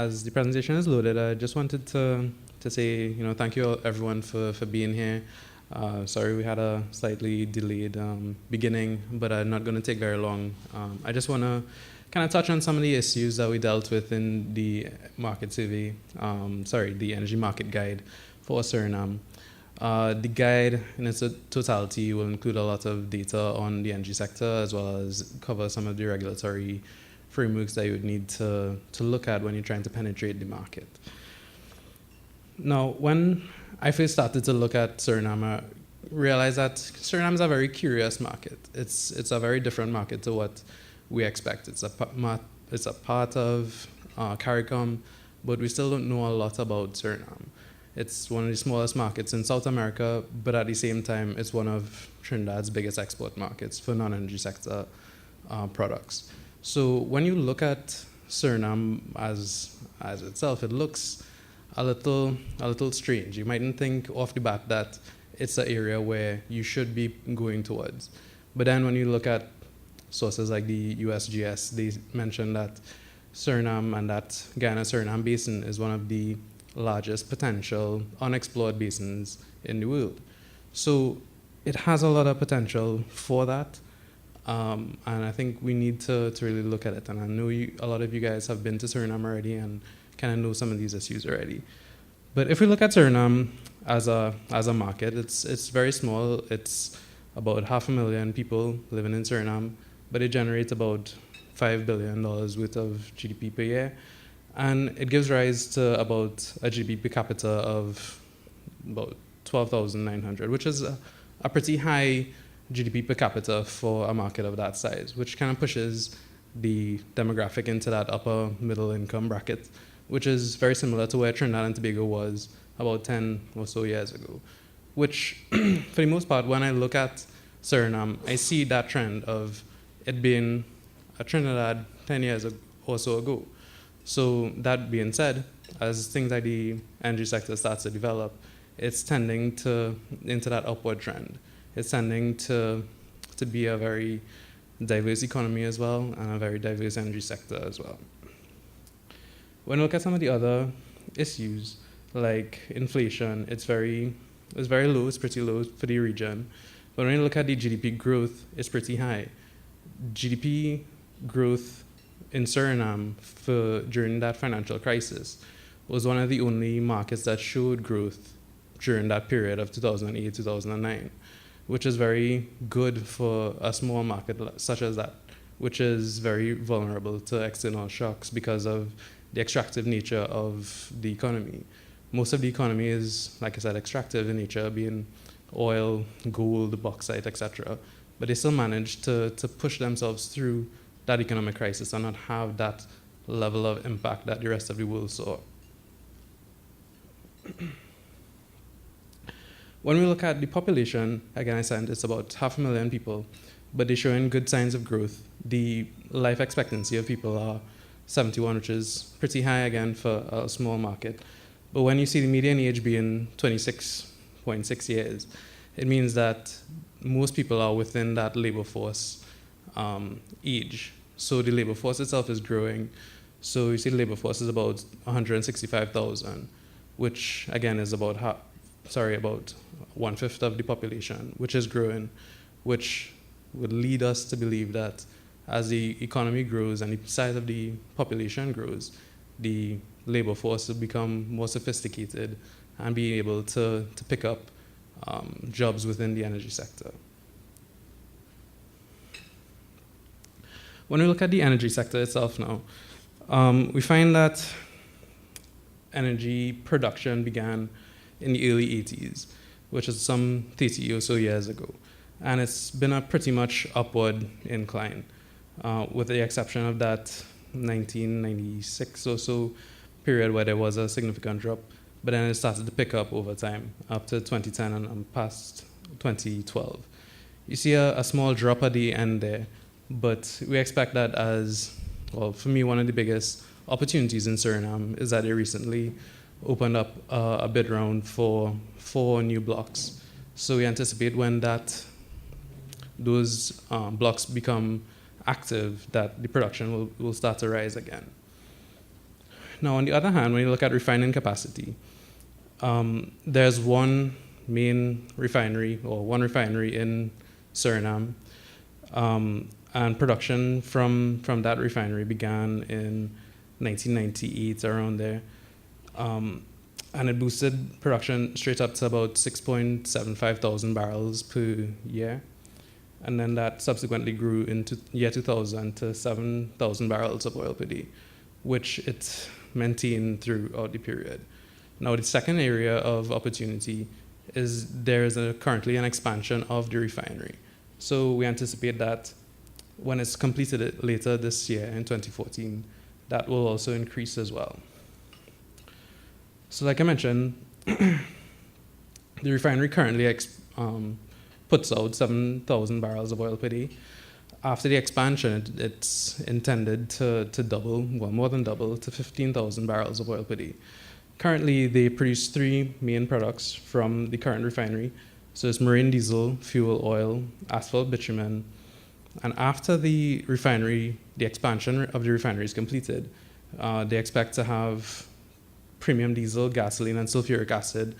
as the presentation is loaded, I just wanted to say, thank you everyone for being here. Sorry we had a slightly delayed beginning, but I'm not going to take very long. I just want to kind of touch on some of the issues that we dealt with in the market survey, the energy market guide for Suriname. The guide in its totality will include a lot of data on the energy sector, as well as cover some of the regulatory frameworks that you would need to look at when you're trying to penetrate the market. Now, when I first started to look at Suriname, I realized that Suriname is a very curious market. It's a very different market to what we expect. It's a part of CARICOM, but we still don't know a lot about Suriname. It's one of the smallest markets in South America, but at the same time, it's one of Trinidad's biggest export markets for non-energy sector products. So when you look at Suriname as itself, it looks a little strange. You mightn't think off the bat that it's an area where you should be going towards. But then when you look at sources like the USGS, they mention that Suriname and that Guyana-Suriname basin is one of the largest potential unexplored basins in the world. So it has a lot of potential for that. And I think we need to really look at it. And I know a lot of you guys have been to Suriname already and kind of know some of these issues already. But if we look at Suriname as a market, it's very small. It's about 500,000 people living in Suriname, but it generates about $5 billion worth of GDP per year. And it gives rise to about a GDP per capita of about 12,900, which is a pretty high GDP per capita for a market of that size, which kind of pushes the demographic into that upper middle income bracket, which is very similar to where Trinidad and Tobago was about 10 or so years ago. Which, for the most part, when I look at Suriname, I see that trend of it being a Trinidad 10 years or so ago. So that being said, as things like the energy sector starts to develop, it's tending into that upward trend. It's tending to be a very diverse economy as well, and a very diverse energy sector as well. When we look at some of the other issues, like inflation, it's very low, it's pretty low for the region. But when you look at the GDP growth, it's pretty high. GDP growth in Suriname during that financial crisis was one of the only markets that showed growth during that period of 2008, 2009, which is very good for a small market such as that, which is very vulnerable to external shocks because of the extractive nature of the economy. Most of the economy is, like I said, extractive in nature, being oil, gold, bauxite, etc. But they still manage to push themselves through that economic crisis and not have that level of impact that the rest of the world saw. When we look at the population, again, I said it's about 500,000 people, but they're showing good signs of growth. The life expectancy of people are 71, which is pretty high, again, for a small market. But when you see the median age being 26.6 years, it means that most people are within that labor force age. So the labor force itself is growing. So you see the labor force is about 165,000, which, again, is about one-fifth of the population, which is growing, which would lead us to believe that as the economy grows and the size of the population grows, the labor force will become more sophisticated and be able to pick up jobs within the energy sector. When we look at the energy sector itself now, we find that energy production began in the early 80s, which is some 30 or so years ago. And it's been a pretty much upward incline, with the exception of that 1996 or so period where there was a significant drop, but then it started to pick up over time, up to 2010 and past 2012. You see a small drop at the end there, but we expect that as, well, for me, one of the biggest opportunities in Suriname is that they recently opened up a bid round for 4 new blocks. So we anticipate when those blocks become active, that the production will start to rise again. Now, on the other hand, when you look at refining capacity, there's one main refinery or one refinery in Suriname, and production from that refinery began in 1998, around there. And it boosted production straight up to about 6.75 thousand barrels per year. And then that subsequently grew into year 2000 to 7,000 barrels of oil per day, which it maintained throughout the period. Now, the second area of opportunity is there's currently an expansion of the refinery. So we anticipate that when it's completed later this year in 2014, that will also increase as well. So like I mentioned, the refinery currently puts out 7,000 barrels of oil per day. After the expansion, it's intended to double, well, more than double, to 15,000 barrels of oil per day. Currently, they produce three main products from the current refinery. So it's marine diesel, fuel oil, asphalt bitumen. And after the expansion of the refinery is completed, they expect to have premium diesel, gasoline, and sulfuric acid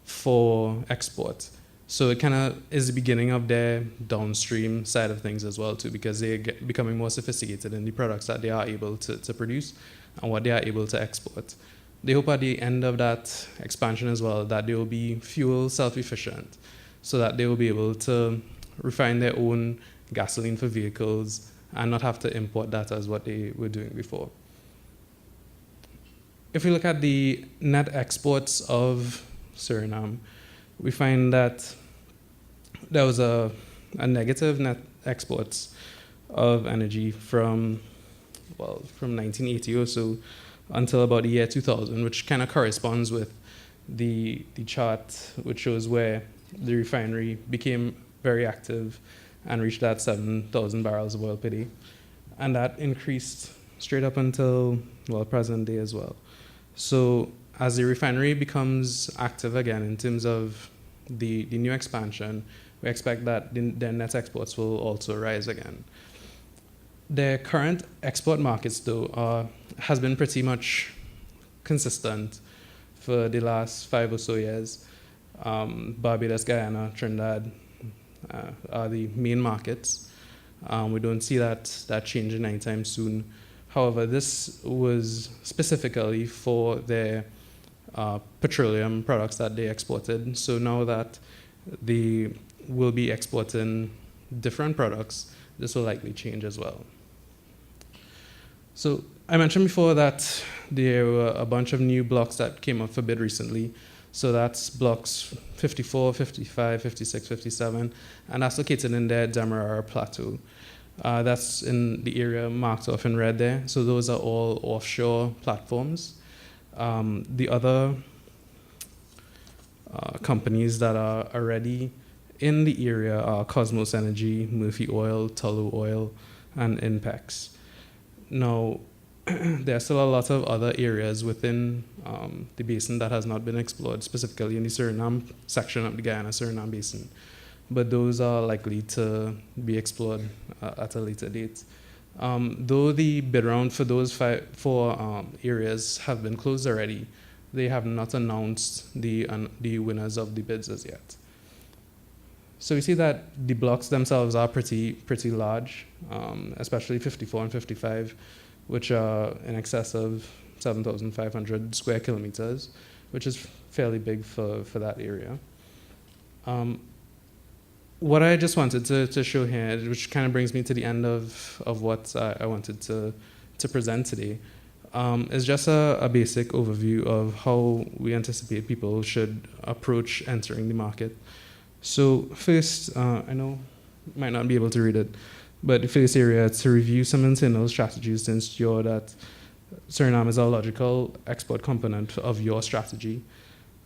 for export. So it kind of is the beginning of their downstream side of things as well too, because they're becoming more sophisticated in the products that they are able to produce and what they are able to export. They hope at the end of that expansion as well that they will be fuel self-efficient, so that they will be able to refine their own gasoline for vehicles and not have to import that as what they were doing before. If we look at the net exports of Suriname, we find that there was a negative net exports of energy from 1980 or so until about the year 2000, which kind of corresponds with the chart which shows where the refinery became very active and reached that 7,000 barrels of oil per day. And that increased straight up until, present day as well. So as the refinery becomes active again in terms of the new expansion, we expect that their net exports will also rise again. Their current export markets, though, has been pretty much consistent for the last 5 or so years. Barbados, Guyana, Trinidad are the main markets. We don't see that changing anytime soon. However, this was specifically for their petroleum products that they exported. So now that they will be exporting different products, this will likely change as well. So I mentioned before that there were a bunch of new blocks that came up for bid recently. So that's blocks 54, 55, 56, 57, and that's located in the Demerara Plateau. That's in the area marked off in red there. So those are all offshore platforms. The other companies that are already in the area are Cosmos Energy, Murphy Oil, Tullow Oil, and Inpex. Now, there are still a lot of other areas within the basin that has not been explored, specifically in the Suriname section of the Guyana-Suriname basin. But those are likely to be explored at a later date. Though the bid round for those four areas have been closed already, they have not announced the winners of the bids as yet. So we see that the blocks themselves are pretty large, especially 54 and 55, which are in excess of 7,500 square kilometers, which is fairly big for that area. What I just wanted to show here, which kind of brings me to the end of what I wanted to present today, is just a basic overview of how we anticipate people should approach entering the market. So first, I know you might not be able to read it, but the first area is to review some internal strategies to ensure that Suriname is a logical export component of your strategy.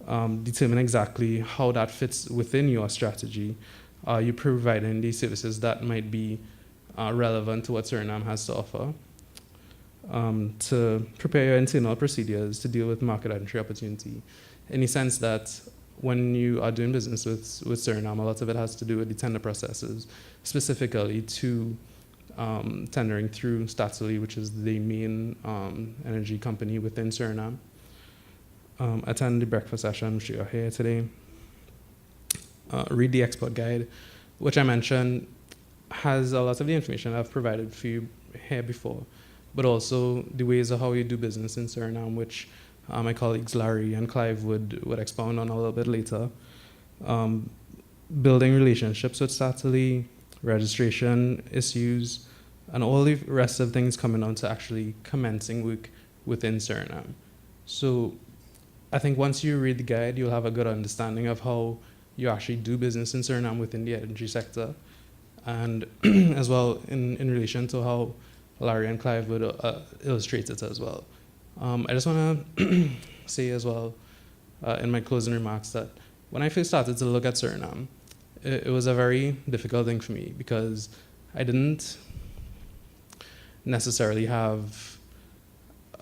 Determine exactly how that fits within your strategy. Are you providing these services that might be relevant to what Suriname has to offer? To prepare your internal procedures to deal with market entry opportunity, in the sense that when you are doing business with Suriname, a lot of it has to do with the tender processes, specifically to tendering through Statoil, which is the main energy company within Suriname. Attend the breakfast session, which you are here today. Read the export guide, which I mentioned has a lot of the information I've provided for you here before, but also the ways of how you do business in Suriname, which my colleagues Larry and Clive would expound on a little bit later. Building relationships with Statoil, registration issues, and all the rest of things coming down to actually commencing work within Suriname. So I think once you read the guide, you'll have a good understanding of how you actually do business in Suriname within the energy sector, and as well in relation to how Larry and Clive would illustrate it as well. I just want to say as well in my closing remarks that when I first started to look at Suriname, it was a very difficult thing for me because I didn't necessarily have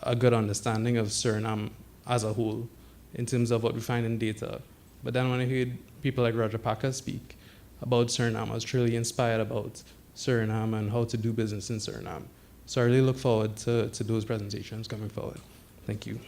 a good understanding of Suriname as a whole in terms of what we find in data. But then when I heard people like Roger Packer speak about Suriname, I was truly inspired about Suriname and how to do business in Suriname. So I really look forward to those presentations coming forward. Thank you.